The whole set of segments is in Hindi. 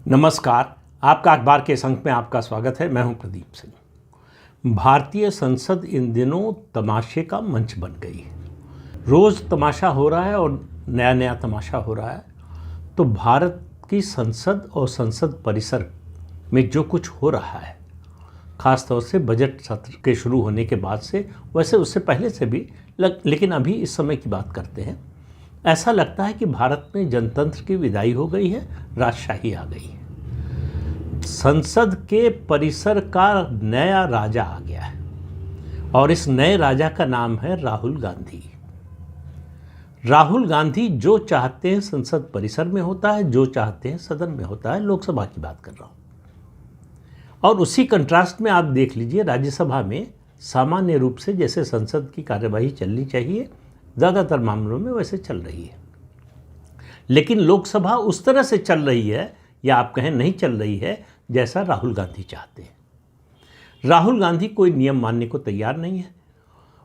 नमस्कार। आपका अखबार के इस अंक में आपका स्वागत है। मैं हूं प्रदीप सिंह। भारतीय संसद इन दिनों तमाशे का मंच बन गई है। रोज़ तमाशा हो रहा है और नया नया तमाशा हो रहा है। तो भारत की संसद और संसद परिसर में जो कुछ हो रहा है, ख़ास तौर से बजट सत्र के शुरू होने के बाद से, वैसे उससे पहले से भी, लेकिन अभी इस समय की बात करते हैं, ऐसा लगता है कि भारत में जनतंत्र की विदाई हो गई है, राजशाही आ गई है। संसद के परिसर का नया राजा आ गया है और इस नए राजा का नाम है राहुल गांधी। राहुल गांधी जो चाहते हैं संसद परिसर में होता है, जो चाहते हैं सदन में होता है। लोकसभा की बात कर रहा हूँ। और उसी कंट्रास्ट में आप देख लीजिए, राज्यसभा में सामान्य रूप से जैसे संसद की कार्यवाही चलनी चाहिए, ज़्यादातर मामलों में वैसे चल रही है। लेकिन लोकसभा उस तरह से चल रही है, या आप कहें नहीं चल रही है, जैसा राहुल गांधी चाहते हैं। राहुल गांधी कोई नियम मानने को तैयार नहीं है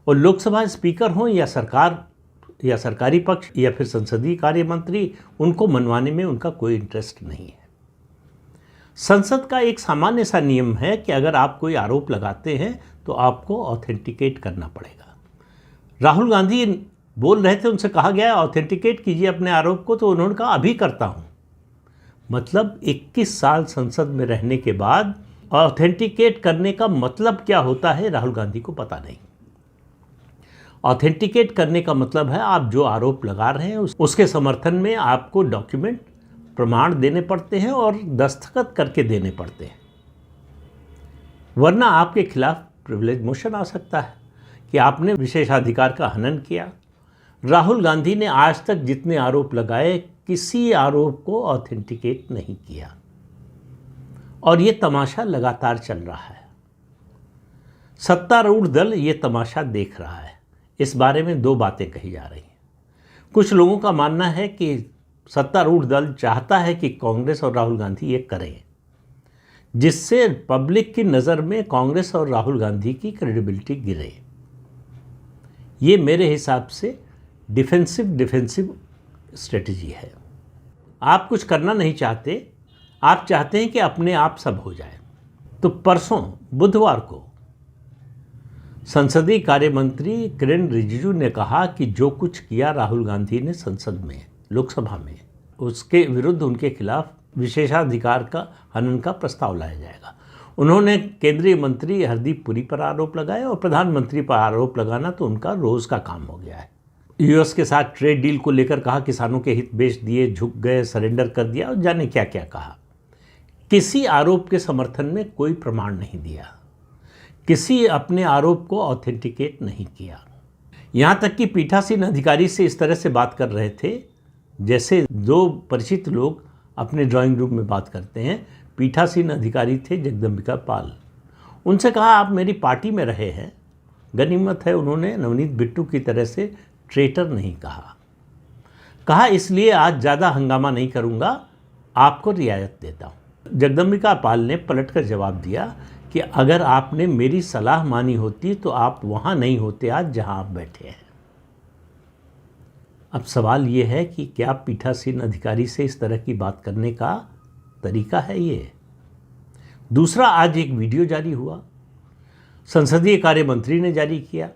और लोकसभा स्पीकर हों या सरकार या सरकारी पक्ष या फिर संसदीय कार्य मंत्री, उनको मनवाने में उनका कोई इंटरेस्ट नहीं है। संसद का एक सामान्य सा नियम है कि अगर आप कोई आरोप लगाते हैं तो आपको ऑथेंटिकेट करना पड़ेगा। राहुल गांधी बोल रहे थे, उनसे कहा गया ऑथेंटिकेट कीजिए अपने आरोप को, तो उन्होंने कहा अभी करता हूं। मतलब 21 साल संसद में रहने के बाद ऑथेंटिकेट करने का मतलब क्या होता है, राहुल गांधी को पता नहीं। ऑथेंटिकेट करने का मतलब है आप जो आरोप लगा रहे हैं उसके समर्थन में आपको डॉक्यूमेंट, प्रमाण देने पड़ते हैं और दस्तखत करके देने पड़ते हैं, वरना आपके खिलाफ प्रिविलेज मोशन आ सकता है कि आपने विशेषाधिकार का हनन किया। राहुल गांधी ने आज तक जितने आरोप लगाए, किसी आरोप को ऑथेंटिकेट नहीं किया और ये तमाशा लगातार चल रहा है। सत्तारूढ़ दल ये तमाशा देख रहा है। इस बारे में दो बातें कही जा रही हैं। कुछ लोगों का मानना है कि सत्तारूढ़ दल चाहता है कि कांग्रेस और राहुल गांधी ये करें, जिससे पब्लिक की नज़र में कांग्रेस और राहुल गांधी की क्रेडिबिलिटी गिरे। ये मेरे हिसाब से डिफेंसिव स्ट्रेटजी है। आप कुछ करना नहीं चाहते, आप चाहते हैं कि अपने आप सब हो जाए। तो परसों बुधवार को संसदीय कार्य मंत्री किरेन रिजिजू ने कहा कि जो कुछ किया राहुल गांधी ने संसद में, लोकसभा में, उसके विरुद्ध उनके खिलाफ विशेषाधिकार का हनन का प्रस्ताव लाया जाएगा। उन्होंने केंद्रीय मंत्री हरदीप पुरी पर आरोप लगाए और प्रधानमंत्री पर आरोप लगाना तो उनका रोज़ का काम हो गया है। यूएस के साथ ट्रेड डील को लेकर कहा किसानों के हित बेच दिए, झुक गए, सरेंडर कर दिया और जाने क्या क्या कहा। किसी आरोप के समर्थन में कोई प्रमाण नहीं दिया, किसी अपने आरोप को ऑथेंटिकेट नहीं किया। यहाँ तक कि पीठासीन अधिकारी से इस तरह से बात कर रहे थे जैसे दो परिचित लोग अपने ड्राइंग रूम में बात करते हैं। पीठासीन अधिकारी थे जगदम्बिका पाल। उनसे कहा आप मेरी पार्टी में रहे हैं, गनीमत है उन्होंने नवनीत बिट्टू की तरह से ट्रेटर नहीं कहा इसलिए आज ज़्यादा हंगामा नहीं करूँगा, आपको रियायत देता हूँ। जगदम्बिका पाल ने पलटकर जवाब दिया कि अगर आपने मेरी सलाह मानी होती तो आप वहाँ नहीं होते आज जहाँ आप बैठे हैं। अब सवाल ये है कि क्या पीठासीन अधिकारी से इस तरह की बात करने का तरीका है ये? दूसरा, आज एक वीडियो जारी हुआ, संसदीय कार्य मंत्री ने जारी किया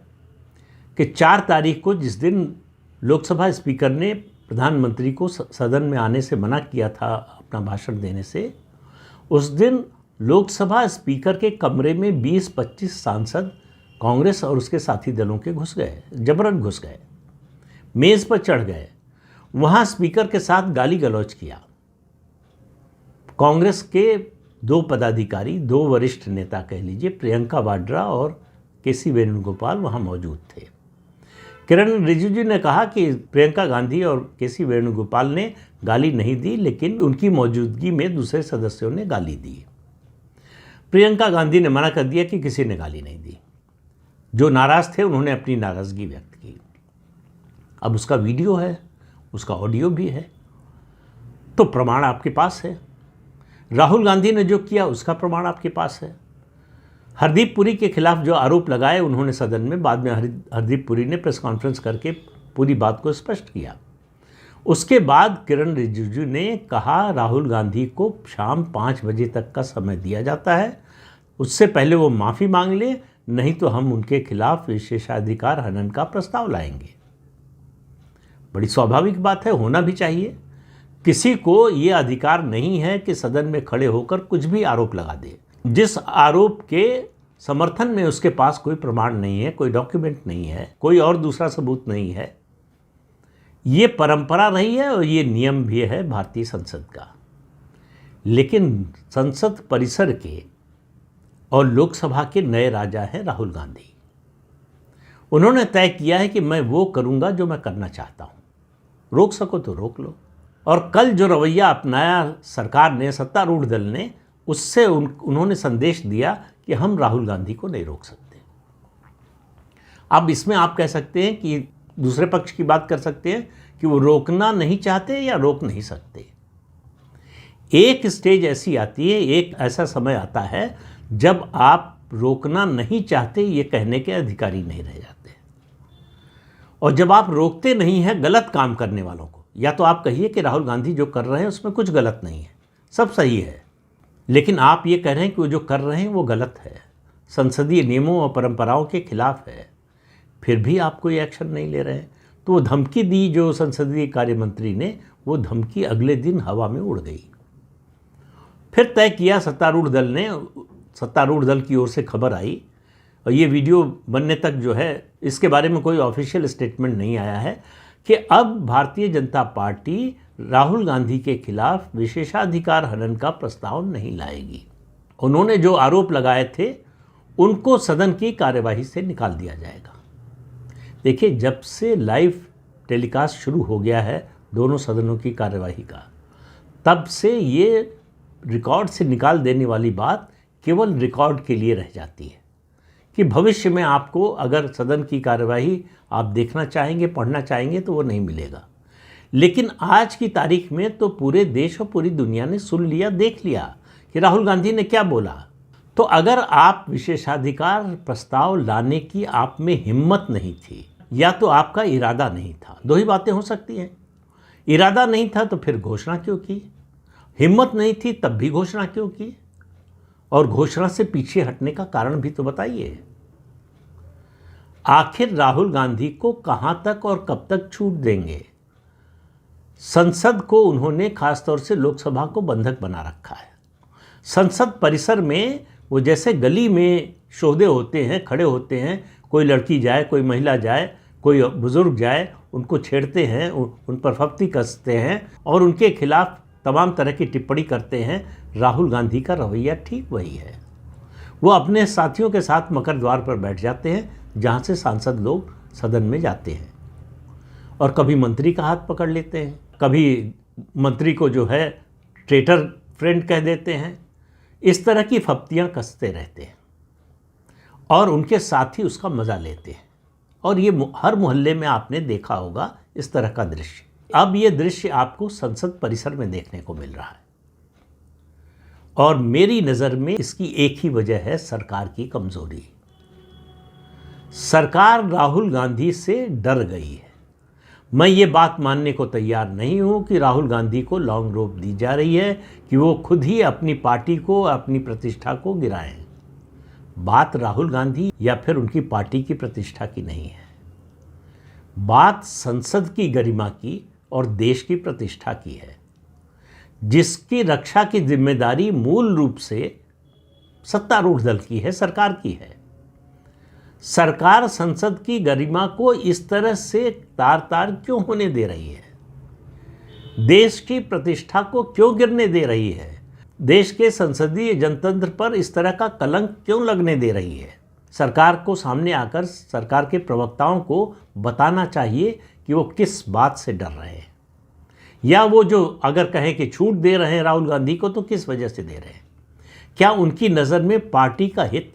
कि 4 तारीख को, जिस दिन लोकसभा स्पीकर ने प्रधानमंत्री को सदन में आने से मना किया था अपना भाषण देने से, उस दिन लोकसभा स्पीकर के कमरे में 20-25 सांसद कांग्रेस और उसके साथी दलों के घुस गए, जबरन घुस गए, मेज़ पर चढ़ गए, वहाँ स्पीकर के साथ गाली गलौज किया। कांग्रेस के 2 पदाधिकारी, 2 वरिष्ठ नेता कह लीजिए, प्रियंका वाड्रा और केसी वेणुगोपाल वहाँ मौजूद थे। किरेन रिजिजू ने कहा कि प्रियंका गांधी और केसी वेणुगोपाल ने गाली नहीं दी, लेकिन उनकी मौजूदगी में दूसरे सदस्यों ने गाली दी। प्रियंका गांधी ने मना कर दिया कि किसी ने गाली नहीं दी। जो नाराज़ थे उन्होंने अपनी नाराज़गी व्यक्त की। अब उसका वीडियो है, उसका ऑडियो भी है, तो प्रमाण आपके पास है। राहुल गांधी ने जो किया उसका प्रमाण आपके पास है। हरदीप पुरी के खिलाफ जो आरोप लगाए उन्होंने सदन में, बाद में हरदीप पुरी ने प्रेस कॉन्फ्रेंस करके पूरी बात को स्पष्ट किया। उसके बाद किरण रिजिजू ने कहा राहुल गांधी को शाम 5 बजे तक का समय दिया जाता है, उससे पहले वो माफ़ी मांग ले, नहीं तो हम उनके खिलाफ विशेषाधिकार हनन का प्रस्ताव लाएंगे। बड़ी स्वाभाविक बात है, होना भी चाहिए। किसी को ये अधिकार नहीं है कि सदन में खड़े होकर कुछ भी आरोप लगा दे, जिस आरोप के समर्थन में उसके पास कोई प्रमाण नहीं है, कोई डॉक्यूमेंट नहीं है, कोई और दूसरा सबूत नहीं है। ये परंपरा रही है और ये नियम भी है भारतीय संसद का। लेकिन संसद परिसर के और लोकसभा के नए राजा हैं राहुल गांधी। उन्होंने तय किया है कि मैं वो करूंगा जो मैं करना चाहता हूं, रोक सको तो रोक लो। और कल जो रवैया अपनाया सरकार ने, सत्तारूढ़ दल ने, उससे उन्होंने संदेश दिया कि हम राहुल गांधी को नहीं रोक सकते। अब इसमें आप कह सकते हैं कि दूसरे पक्ष की बात कर सकते हैं कि वो रोकना नहीं चाहते या रोक नहीं सकते। एक स्टेज ऐसी आती है, एक ऐसा समय आता है जब आप रोकना नहीं चाहते ये कहने के अधिकारी नहीं रह जाते। और जब आप रोकते नहीं हैं गलत काम करने वालों को, या तो आप कहिए कि राहुल गांधी जो कर रहे हैं उसमें कुछ गलत नहीं है, सब सही है, लेकिन आप ये कह रहे हैं कि वो जो कर रहे हैं वो गलत है, संसदीय नियमों और परंपराओं के खिलाफ है, फिर भी आप कोई एक्शन नहीं ले रहे हैं। तो वो धमकी दी जो संसदीय कार्य मंत्री ने, वो धमकी अगले दिन हवा में उड़ गई। फिर तय किया सत्तारूढ़ दल ने, सत्तारूढ़ दल की ओर से खबर आई और ये वीडियो बनने तक जो है इसके बारे में कोई ऑफिशियल स्टेटमेंट नहीं आया है कि अब भारतीय जनता पार्टी राहुल गांधी के खिलाफ विशेषाधिकार हनन का प्रस्ताव नहीं लाएगी। उन्होंने जो आरोप लगाए थे उनको सदन की कार्यवाही से निकाल दिया जाएगा। देखिए, जब से लाइव टेलीकास्ट शुरू हो गया है दोनों सदनों की कार्यवाही का, तब से ये रिकॉर्ड से निकाल देने वाली बात केवल रिकॉर्ड के लिए रह जाती है कि भविष्य में आपको अगर सदन की कार्यवाही आप देखना चाहेंगे, पढ़ना चाहेंगे तो वो नहीं मिलेगा। लेकिन आज की तारीख में तो पूरे देश और पूरी दुनिया ने सुन लिया, देख लिया कि राहुल गांधी ने क्या बोला। तो अगर आप विशेषाधिकार प्रस्ताव लाने की आप में हिम्मत नहीं थी या तो आपका इरादा नहीं था, दो ही बातें हो सकती हैं। इरादा नहीं था तो फिर घोषणा क्यों की, हिम्मत नहीं थी तब भी घोषणा क्यों की, और घोषणा से पीछे हटने का कारण भी तो बताइए। आखिर राहुल गांधी को कहां तक और कब तक छूट देंगे? संसद को उन्होंने खासतौर से लोकसभा को बंधक बना रखा है। संसद परिसर में वो जैसे गली में शोधे होते हैं, खड़े होते हैं, कोई लड़की जाए, कोई महिला जाए, कोई बुजुर्ग जाए, उनको छेड़ते हैं, उन पर फप्ती कसते हैं और उनके खिलाफ तमाम तरह की टिप्पणी करते हैं। राहुल गांधी का रवैया ठीक वही है। वो अपने साथियों के साथ मकर द्वार पर बैठ जाते हैं जहाँ से सांसद लोग सदन में जाते हैं, और कभी मंत्री का हाथ पकड़ लेते हैं, कभी मंत्री को जो है ट्रेटर फ्रेंड कह देते हैं। इस तरह की फप्तियाँ कसते रहते हैं और उनके साथी उसका मज़ा लेते हैं। और ये हर मोहल्ले में आपने देखा होगा इस तरह का दृश्य। अब ये दृश्य आपको संसद परिसर में देखने को मिल रहा है और मेरी नज़र में इसकी एक ही वजह है, सरकार की कमज़ोरी। सरकार राहुल गांधी से डर गई है। मैं ये बात मानने को तैयार नहीं हूँ कि राहुल गांधी को लॉन्ग रोप दी जा रही है कि वो खुद ही अपनी पार्टी को, अपनी प्रतिष्ठा को गिराएं। बात राहुल गांधी या फिर उनकी पार्टी की प्रतिष्ठा की नहीं है, बात संसद की गरिमा की और देश की प्रतिष्ठा की है, जिसकी रक्षा की जिम्मेदारी मूल रूप से सत्तारूढ़ दल की है, सरकार की है। सरकार संसद की गरिमा को इस तरह से तार तार क्यों होने दे रही है? देश की प्रतिष्ठा को क्यों गिरने दे रही है? देश के संसदीय जनतंत्र पर इस तरह का कलंक क्यों लगने दे रही है? सरकार को सामने आकर सरकार के प्रवक्ताओं को बताना चाहिए कि वो किस बात से डर रहे हैं, या वो जो अगर कहें कि छूट दे रहे हैं राहुल गांधी को तो किस वजह से दे रहे हैं। क्या उनकी नज़र में पार्टी का हित,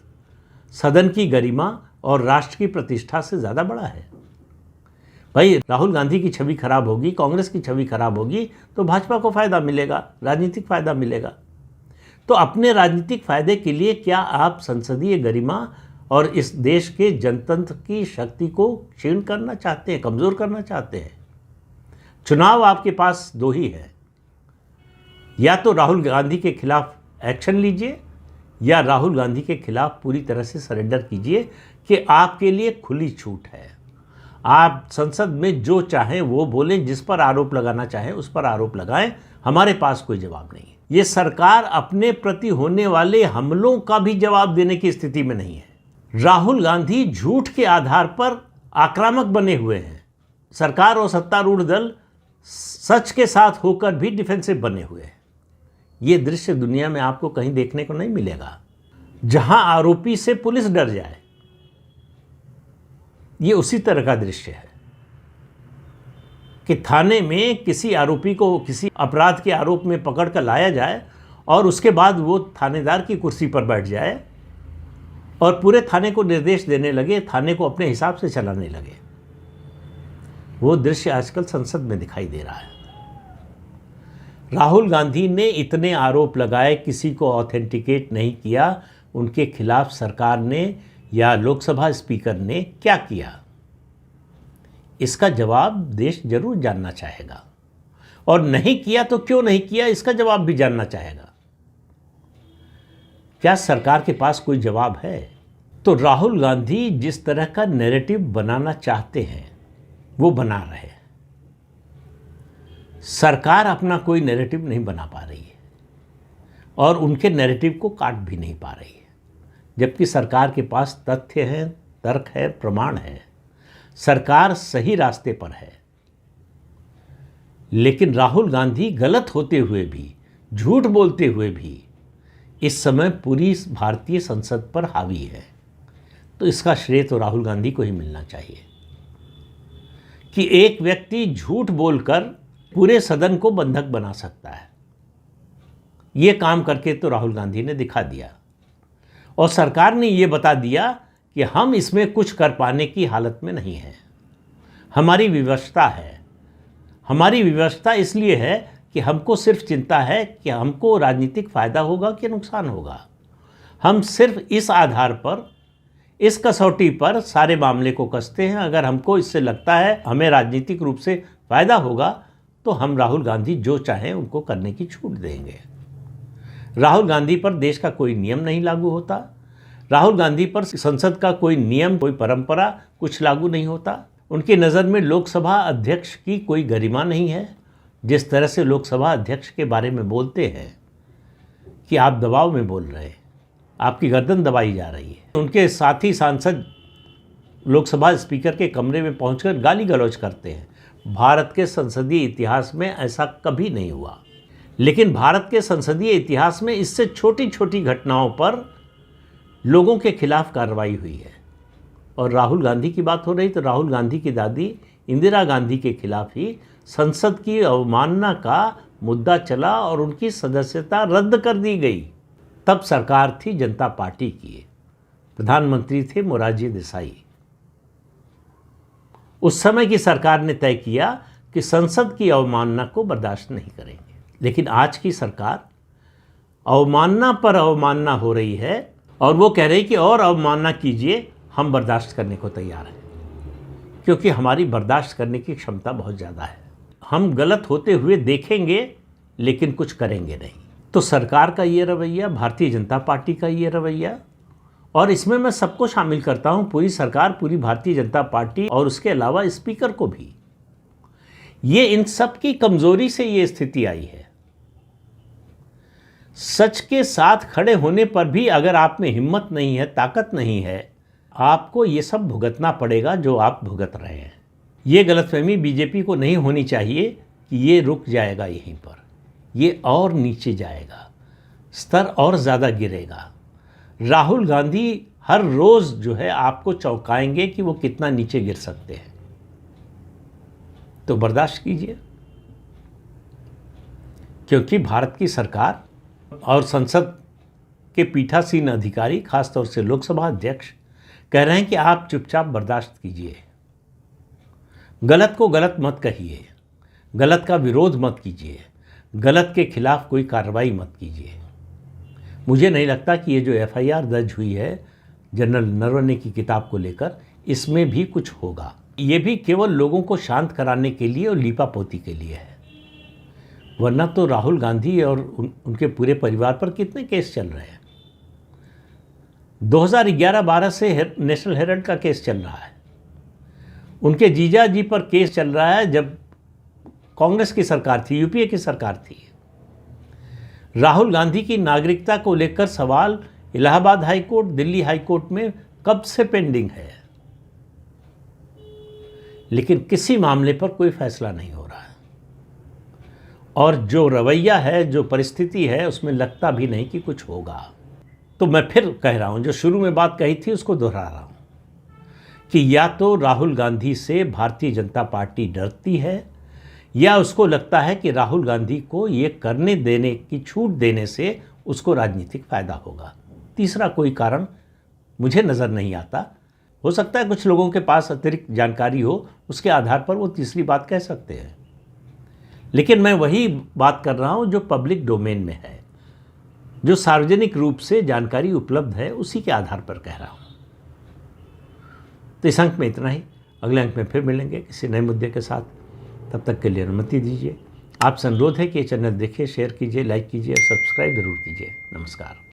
सदन की गरिमा और राष्ट्र की प्रतिष्ठा से ज़्यादा बड़ा है? भाई, राहुल गांधी की छवि खराब होगी, कांग्रेस की छवि खराब होगी तो भाजपा को फ़ायदा मिलेगा, राजनीतिक फ़ायदा मिलेगा। तो अपने राजनीतिक फ़ायदे के लिए क्या आप संसदीय गरिमा और इस देश के जनतंत्र की शक्ति को क्षीण करना चाहते हैं, कमज़ोर करना चाहते हैं? चुनाव आपके पास दो ही है, या तो राहुल गांधी के खिलाफ एक्शन लीजिए या राहुल गांधी के खिलाफ पूरी तरह से सरेंडर कीजिए कि आपके लिए खुली छूट है। आप संसद में जो चाहें वो बोलें, जिस पर आरोप लगाना चाहें उस पर आरोप लगाएं, हमारे पास कोई जवाब नहीं है। ये सरकार अपने प्रति होने वाले हमलों का भी जवाब देने की स्थिति में नहीं है। राहुल गांधी झूठ के आधार पर आक्रामक बने हुए हैं। सरकार और सत्तारूढ़ दल सच के साथ होकर भी डिफेंसिव बने हुए हैं। ये दृश्य दुनिया में आपको कहीं देखने को नहीं मिलेगा, जहां आरोपी से पुलिस डर जाए। ये उसी तरह का दृश्य है कि थाने में किसी आरोपी को किसी अपराध के आरोप में पकड़ कर लाया जाए और उसके बाद वो थानेदार की कुर्सी पर बैठ जाए और पूरे थाने को निर्देश देने लगे, थाने को अपने हिसाब से चलाने लगे। वो दृश्य आजकल संसद में दिखाई दे रहा है। राहुल गांधी ने इतने आरोप लगाए, किसी को ऑथेंटिकेट नहीं किया। उनके खिलाफ सरकार ने या लोकसभा स्पीकर ने क्या किया, इसका जवाब देश जरूर जानना चाहेगा। और नहीं किया तो क्यों नहीं किया, इसका जवाब भी जानना चाहेगा। क्या सरकार के पास कोई जवाब है? तो राहुल गांधी जिस तरह का नैरेटिव बनाना चाहते हैं वो बना रहे हैं। सरकार अपना कोई नैरेटिव नहीं बना पा रही है और उनके नैरेटिव को काट भी नहीं पा रही है, जबकि सरकार के पास तथ्य हैं, तर्क है, प्रमाण है। सरकार सही रास्ते पर है, लेकिन राहुल गांधी गलत होते हुए भी, झूठ बोलते हुए भी इस समय पूरी भारतीय संसद पर हावी है। तो इसका श्रेय तो राहुल गांधी को ही मिलना चाहिए कि एक व्यक्ति झूठ बोलकर पूरे सदन को बंधक बना सकता है। ये काम करके तो राहुल गांधी ने दिखा दिया और सरकार ने ये बता दिया कि हम इसमें कुछ कर पाने की हालत में नहीं हैं। हमारी विवशता है। हमारी विवशता इसलिए है कि हमको सिर्फ चिंता है कि हमको राजनीतिक फ़ायदा होगा कि नुकसान होगा। हम सिर्फ इस आधार पर, इस कसौटी पर सारे मामले को कसते हैं। अगर हमको इससे लगता है हमें राजनीतिक रूप से फ़ायदा होगा तो हम राहुल गांधी जो चाहें उनको करने की छूट देंगे। राहुल गांधी पर देश का कोई नियम नहीं लागू होता। राहुल गांधी पर संसद का कोई नियम, कोई परंपरा कुछ लागू नहीं होता। उनकी नज़र में लोकसभा अध्यक्ष की कोई गरिमा नहीं है। जिस तरह से लोकसभा अध्यक्ष के बारे में बोलते हैं कि आप दबाव में बोल रहे हैं, आपकी गर्दन दबाई जा रही है। उनके साथी सांसद लोकसभा स्पीकर के कमरे में पहुंचकर गाली गलौज करते हैं। भारत के संसदीय इतिहास में ऐसा कभी नहीं हुआ। लेकिन भारत के संसदीय इतिहास में इससे छोटी छोटी घटनाओं पर लोगों के खिलाफ कार्रवाई हुई है। और राहुल गांधी की बात हो रही तो राहुल गांधी की दादी इंदिरा गांधी के खिलाफ ही संसद की अवमानना का मुद्दा चला और उनकी सदस्यता रद्द कर दी गई। तब सरकार थी जनता पार्टी की, प्रधानमंत्री थे मोरारजी देसाई। उस समय की सरकार ने तय किया कि संसद की अवमानना को बर्दाश्त नहीं करेंगे। लेकिन आज की सरकार अवमानना पर अवमानना हो रही है और वो कह रही कि और अवमानना कीजिए, हम बर्दाश्त करने को तैयार हैं, क्योंकि हमारी बर्दाश्त करने की क्षमता बहुत ज़्यादा है। हम गलत होते हुए देखेंगे लेकिन कुछ करेंगे नहीं। तो सरकार का ये रवैया, भारतीय जनता पार्टी का ये रवैया, और इसमें मैं सबको शामिल करता हूँ, पूरी सरकार, पूरी भारतीय जनता पार्टी और उसके अलावा स्पीकर को भी। ये इन सब की कमजोरी से ये स्थिति आई है। सच के साथ खड़े होने पर भी अगर आप में हिम्मत नहीं है, ताकत नहीं है, आपको ये सब भुगतना पड़ेगा जो आप भुगत रहे हैं। ये गलतफहमी बीजेपी को नहीं होनी चाहिए कि ये रुक जाएगा यहीं पर, ये और नीचे जाएगा, स्तर और ज़्यादा गिरेगा। राहुल गांधी हर रोज़ जो है आपको चौंकाएंगे कि वो कितना नीचे गिर सकते हैं। तो बर्दाश्त कीजिए, क्योंकि भारत की सरकार और संसद के पीठासीन अधिकारी, खासतौर से लोकसभा अध्यक्ष, कह रहे हैं कि आप चुपचाप बर्दाश्त कीजिए। गलत को गलत मत कहिए, गलत का विरोध मत कीजिए, गलत के खिलाफ कोई कार्रवाई मत कीजिए। मुझे नहीं लगता कि ये जो एफआईआर दर्ज हुई है जनरल नरवणे की किताब को लेकर, इसमें भी कुछ होगा। ये भी केवल लोगों को शांत कराने के लिए और लीपापोती के लिए है, वरना तो राहुल गांधी और उनके पूरे परिवार पर कितने केस चल रहे हैं। 2011-12 से नेशनल हेराल्ड का केस चल रहा है, उनके जीजा जी पर केस चल रहा है जब कांग्रेस की सरकार थी, यूपीए की सरकार थी। राहुल गांधी की नागरिकता को लेकर सवाल Allahabad high court, Delhi high court में कब से पेंडिंग है, लेकिन किसी मामले पर कोई फैसला नहीं हो रहा है। और जो रवैया है, जो परिस्थिति है, उसमें लगता भी नहीं कि कुछ होगा। तो मैं फिर कह रहा हूं, जो शुरू में बात कही थी उसको दोहरा रहा हूं कि या तो राहुल गांधी से भारतीय जनता पार्टी डरती है, या उसको लगता है कि राहुल गांधी को ये करने देने की छूट देने से उसको राजनीतिक फायदा होगा। तीसरा कोई कारण मुझे नज़र नहीं आता। हो सकता है कुछ लोगों के पास अतिरिक्त जानकारी हो, उसके आधार पर वो तीसरी बात कह सकते हैं, लेकिन मैं वही बात कर रहा हूँ जो पब्लिक डोमेन में है, जो सार्वजनिक रूप से जानकारी उपलब्ध है, उसी के आधार पर कह रहा हूँ। तो इस अंक में इतना ही। अगले अंक में फिर मिलेंगे किसी नए मुद्दे के साथ। तब तक के लिए अनुमति दीजिए। आपसे अनुरोध है कि ये चैनल देखिए, शेयर कीजिए, लाइक कीजिए और सब्सक्राइब जरूर कीजिए। नमस्कार।